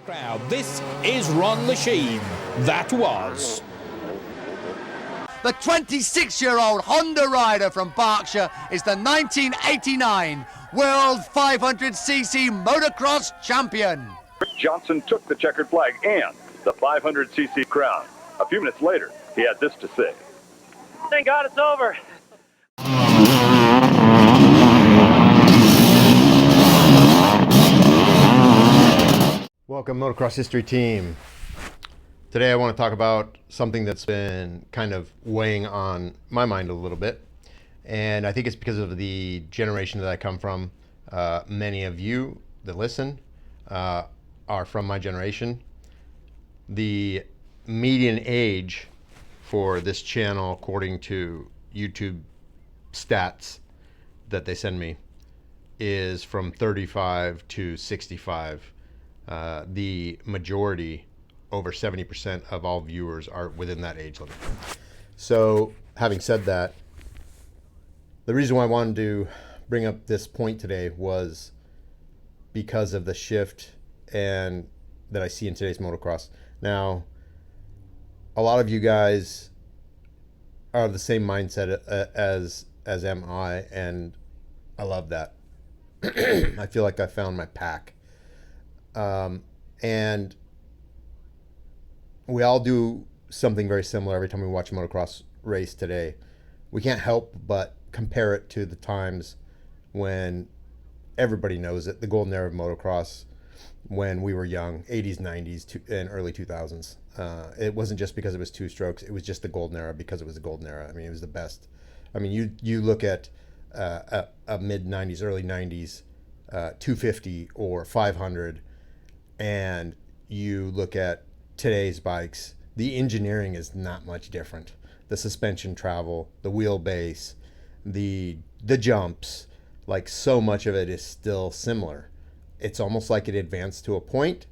Crowd. This is Ron Lachine. That was. The 26-year-old Honda rider from Berkshire is the 1989 World 500cc Motocross champion. Rick Johnson took the checkered flag and the 500cc crown. A few minutes later, he had this to say. Thank God it's over. Welcome, Motocross History Team. Today I want to talk about something that's been kind of weighing on my mind a little bit. And I think it's because of the generation that I come from. Many of you that listen are from my generation. The median age for this channel, according to YouTube stats that they send me, is from 35 to 65. The majority, over 70% of all viewers, are within that age limit. So, having said that, the reason why I wanted to bring up this point today was because of the shift and that I see in today's motocross. Now, a lot of you guys are of the same mindset as am I, and I love that. I feel like I found my pack. And we all do something very similar every time we watch a motocross race today. We can't help but compare it to the times when everybody knows it, the golden era of motocross, when we were young, 80s, 90s, and early 2000s. It wasn't just because it was two strokes. It was just the golden era because it was the golden era. I mean, it was the best. I mean, you look at a mid-90s, early 90s, 250 or 500, and you look at today's bikes, the engineering is not much different. The suspension travel, the wheelbase, the jumps, like so much of it is still similar. It's almost like it advanced to a point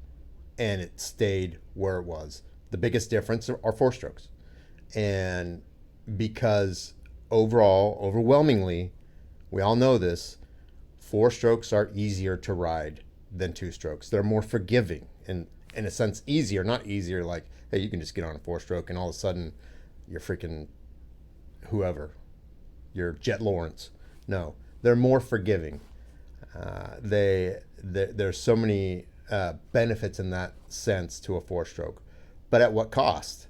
and it stayed where it was. The biggest difference are four strokes. And because overall, overwhelmingly, we all know this, four strokes are easier to ride than two strokes. They're more forgiving, and in a sense easier, not easier like, hey, you can just get on a four stroke and all of a sudden you're freaking whoever, you're Jet Lawrence. No, they're more forgiving. There's so many benefits in that sense to a four stroke, but at what cost?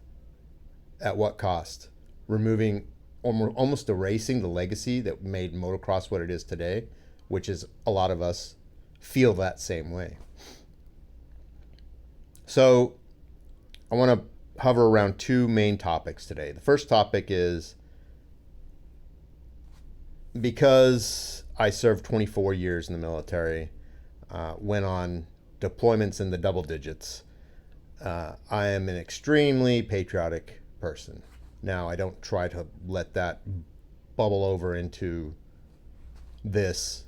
At what cost? Removing, almost erasing the legacy that made motocross what it is today, which is a lot of us feel that same way. So I want to hover around two main topics today. The first topic is, because I served 24 years in the military, went on deployments in the double digits, I am an extremely patriotic person. Now, I don't try to let that bubble over into this,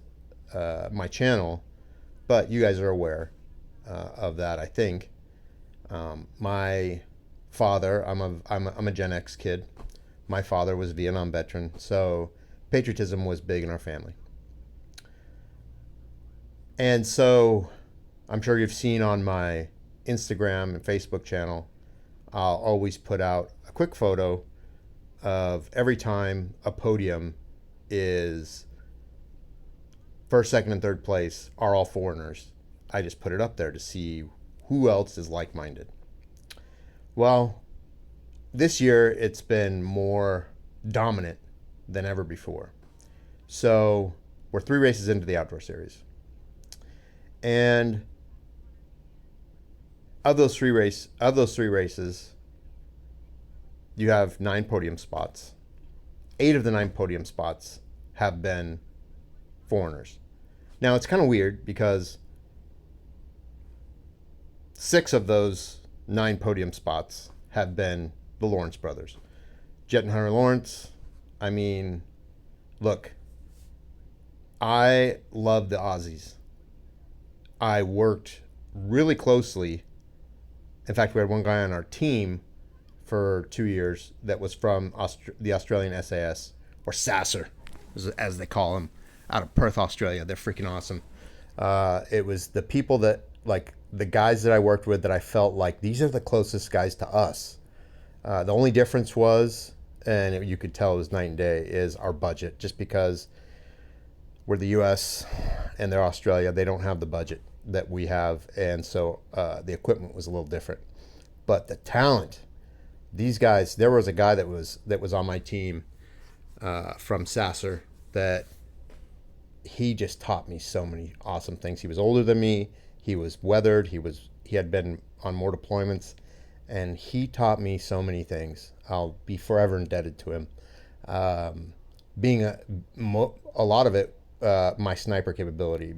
my channel, but you guys are aware of that, I think. My father, I'm a Gen X kid. My father was a Vietnam veteran, so patriotism was big in our family. And so I'm sure you've seen on my Instagram and Facebook channel, I'll always put out a quick photo of every time a podium is first, second, and third place are all foreigners. I just put it up there to see who else is like-minded. Well, this year it's been more dominant than ever before. So we're 3 races into the outdoor series. And of those three races, you have 9 podium spots. 8 of the 9 podium spots have been foreigners. Now, it's kind of weird because 6 of those 9 podium spots have been the Lawrence brothers. Jet and Hunter Lawrence, I mean, look, I love the Aussies. I worked really closely. In fact, we had one guy on our team for 2 years that was from the Australian SAS, or Sasser, as they call him, out of Perth, Australia. They're freaking awesome. It was the people that, like, the guys that I worked with that I felt like these are the closest guys to us. The only difference was, and you could tell it was night and day, is our budget. Just because we're the U.S. and they're Australia, they don't have the budget that we have, and so the equipment was a little different. But the talent, these guys, there was a guy that was on my team from Sasser that he just taught me so many awesome things. He was older than me. He was weathered. He had been on more deployments, and he taught me so many things. I'll be forever indebted to him. Being a lot of it, my sniper capability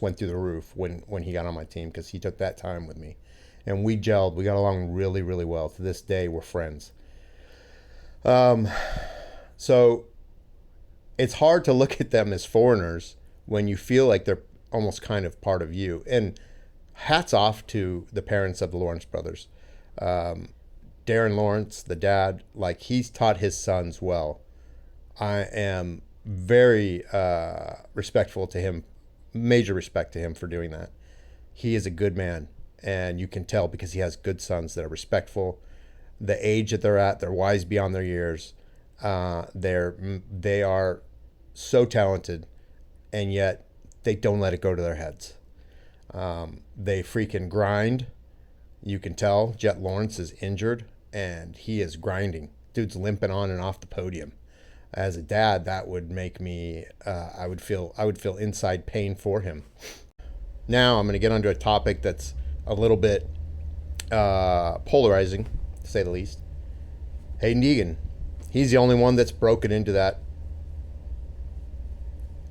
went through the roof when he got on my team, because he took that time with me, and we gelled. We got along really, really well. To this day, we're friends. So it's hard to look at them as foreigners when you feel like they're almost kind of part of you. And hats off to the parents of the Lawrence brothers. Darren Lawrence, the dad, like, he's taught his sons well. I am very respectful to him, major respect to him for doing that. He is a good man, and you can tell because he has good sons that are respectful. The age that they're at, they're wise beyond their years. They are so talented, and yet they don't let it go to their heads. They freaking grind. You can tell Jet Lawrence is injured, and he is grinding. Dude's limping on and off the podium. As a dad, that would make me, I would feel inside pain for him. Now I'm going to get onto a topic that's a little bit polarizing, to say the least. Hayden Deegan. He's the only one that's broken into that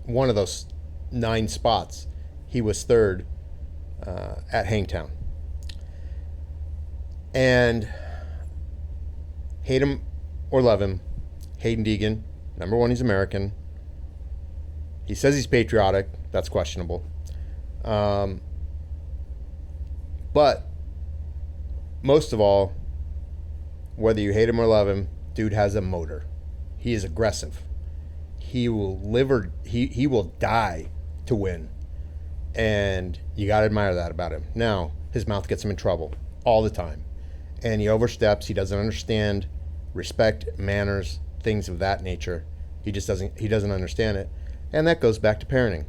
one of those 9 spots. He was third at Hangtown. And hate him or love him, Hayden Deegan, number one, he's American. He says he's patriotic. That's questionable. But most of all, whether you hate him or love him, dude has a motor. He is aggressive. He will live or he will die to win. And you got to admire that about him. Now, his mouth gets him in trouble all the time. And he oversteps. He doesn't understand respect, manners, things of that nature. He doesn't understand it. And that goes back to parenting.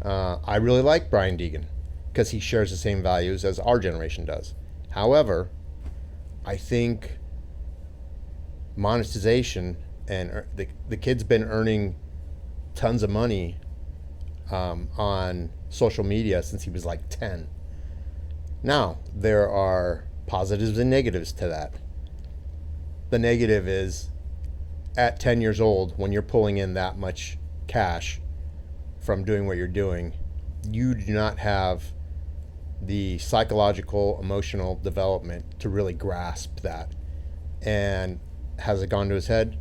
I really like Brian Deegan because he shares the same values as our generation does. However, I think monetization, and the kid's been earning tons of money on social media since he was like 10. Now, there are positives and negatives to that. The negative is, at 10 years old, when you're pulling in that much cash from doing what you're doing, you do not have the psychological, emotional development to really grasp that. And has it gone to his head?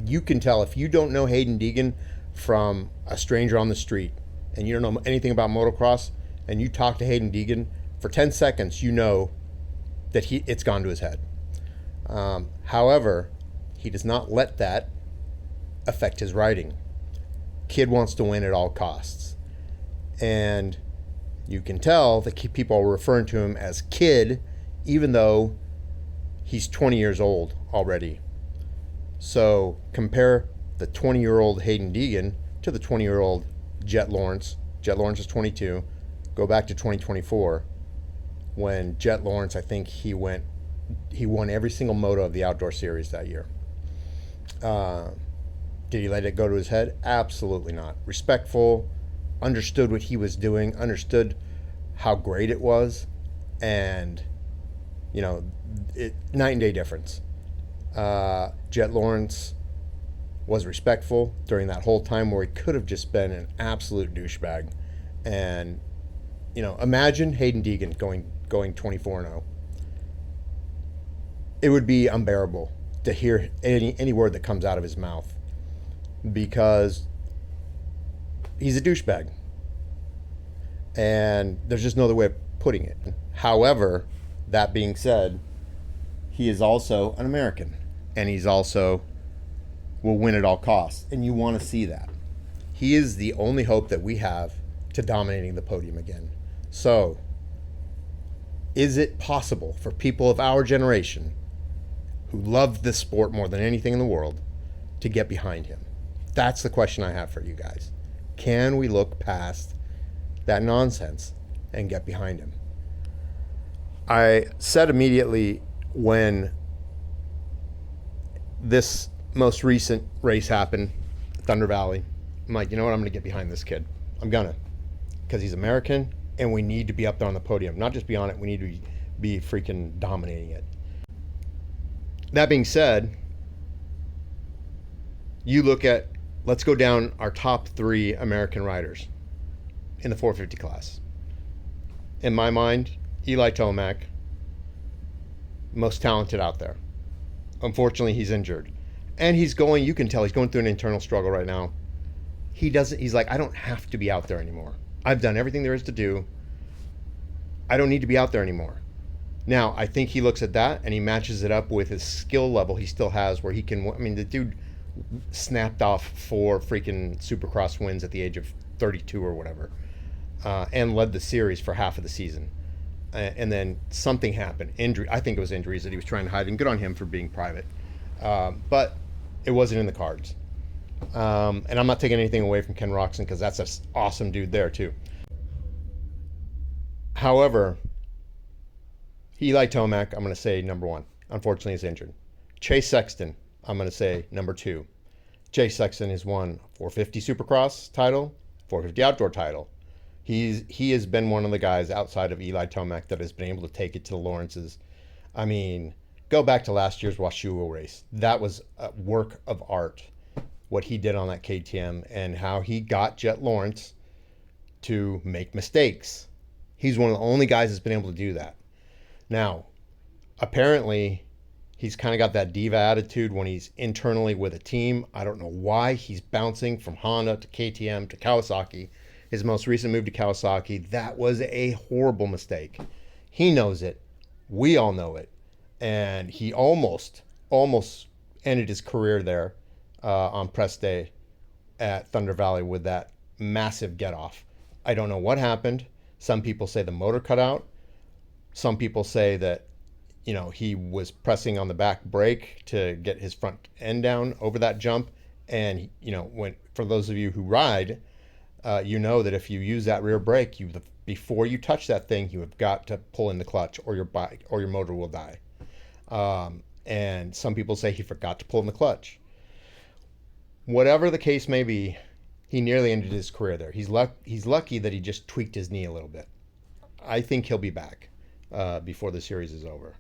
You can tell if you don't know Hayden Deegan from a stranger on the street and you don't know anything about motocross, and you talk to Hayden Deegan for 10 seconds, you know that it's gone to his head. However, he does not let that affect his riding. Kid wants to win at all costs. And you can tell that people are referring to him as kid, even though he's 20 years old already. So compare the 20-year-old Hayden Deegan to the 20-year-old Jet Lawrence. Jet Lawrence is 22. Go back to 2024 when Jet Lawrence, I think he won every single moto of the outdoor series that year. Did he let it go to his head? Absolutely not. Respectful, understood what he was doing, understood how great it was, and night and day difference. Jet Lawrence was respectful during that whole time where he could have just been an absolute douchebag. And imagine Hayden Deegan going 24-0. It would be unbearable to hear any word that comes out of his mouth, because he's a douchebag. And there's just no other way of putting it. However, that being said, he is also an American, and he's also will win at all costs, and you want to see that. He is the only hope that we have to dominating the podium again. So, is it possible for people of our generation who love this sport more than anything in the world to get behind him? That's the question I have for you guys. Can we look past that nonsense and get behind him? I said immediately when this most recent race happened, Thunder Valley, I'm like, you know what, I'm going to get behind this kid. I'm going to. Because he's American, and we need to be up there on the podium. Not just be on it, we need to be freaking dominating it. That being said, you look at, let's go down our top 3 American riders in the 450 class. In my mind, Eli Tomac, most talented out there. Unfortunately, he's injured. And he's going, you can tell he's going through an internal struggle right now. He's like, I don't have to be out there anymore. I've done everything there is to do. I don't need to be out there anymore. Now, I think he looks at that and he matches it up with his skill level he still has, where he can, I mean, the dude snapped off 4 freaking Supercross wins at the age of 32 or whatever, and led the series for half of the season. And then something happened, injury. I think it was injuries that he was trying to hide, and good on him for being private. But it wasn't in the cards. And I'm not taking anything away from Ken Roxon, because that's an awesome dude there too. However, Eli Tomac, I'm going to say number 1. Unfortunately, is injured. Chase Sexton, I'm going to say number 2. Chase Sexton has won 450 Supercross title, 450 outdoor title. He has been one of the guys outside of Eli Tomac that has been able to take it to the Lawrences. I mean, go back to last year's Washuo race. That was a work of art, what he did on that KTM and how he got Jet Lawrence to make mistakes. He's one of the only guys that's been able to do that. Now, apparently, he's kind of got that diva attitude when he's internally with a team. I don't know why he's bouncing from Honda to KTM to Kawasaki. His most recent move to Kawasaki, that was a horrible mistake. He knows it. We all know it. And he almost ended his career there on press day at Thunder Valley with that massive get-off. I don't know what happened. Some people say the motor cut out. Some people say that, you know, he was pressing on the back brake to get his front end down over that jump. And, you know, for those of you who ride, you know that if you use that rear brake, before you touch that thing, you have got to pull in the clutch, or your bike or your motor will die. And some people say he forgot to pull in the clutch. Whatever the case may be, he nearly ended his career there. He's lucky that he just tweaked his knee a little bit. I think he'll be back before the series is over.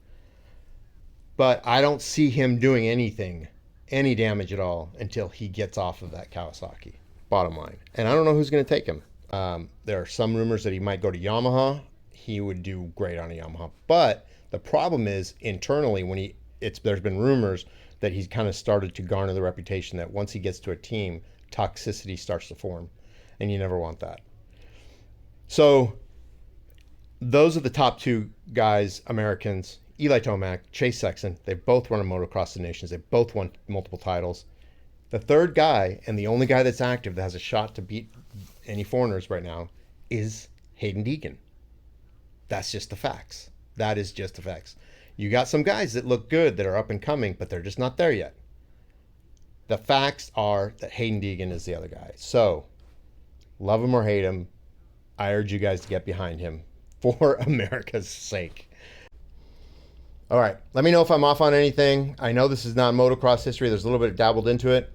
But I don't see him doing any damage at all, until he gets off of that Kawasaki, bottom line. And I don't know who's going to take him. There are some rumors that he might go to Yamaha. He would do great on a Yamaha. But the problem is, internally, there's been rumors that he's kind of started to garner the reputation that once he gets to a team, toxicity starts to form, and you never want that. So those are the top 2 guys, Americans, Eli Tomac, Chase Sexton. They both run a Motocross of Nations. They both won multiple titles. The third guy, and the only guy that's active that has a shot to beat any foreigners right now, is Hayden Deegan. That's just the facts. That is just the facts. You got some guys that look good, that are up and coming, but they're just not there yet. The facts are that Hayden Deegan is the other guy. So, love him or hate him, I urge you guys to get behind him for America's sake. All right, let me know if I'm off on anything. I know this is not motocross history. There's a little bit dabbled into it,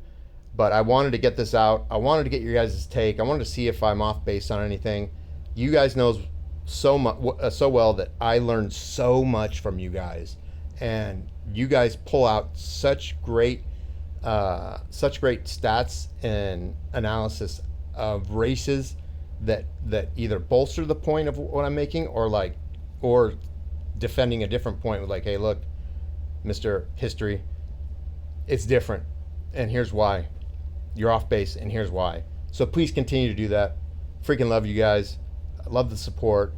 but I wanted to get this out. I wanted to get your guys' take. I wanted to see if I'm off base on anything. You guys know so well that I learned so much from you guys, and you guys pull out such great stats and analysis of races that either bolster the point of what I'm making, or defending a different point with, like, hey, look, Mr. History, it's different, and here's why. You're off base, and here's why. So please continue to do that. Freaking love you guys. I love the support.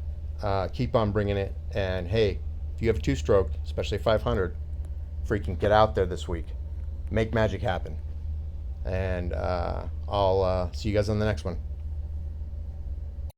Keep on bringing it. And hey, if you have a 2-stroke, especially 500, freaking get out there this week. Make magic happen. And I'll see you guys on the next one.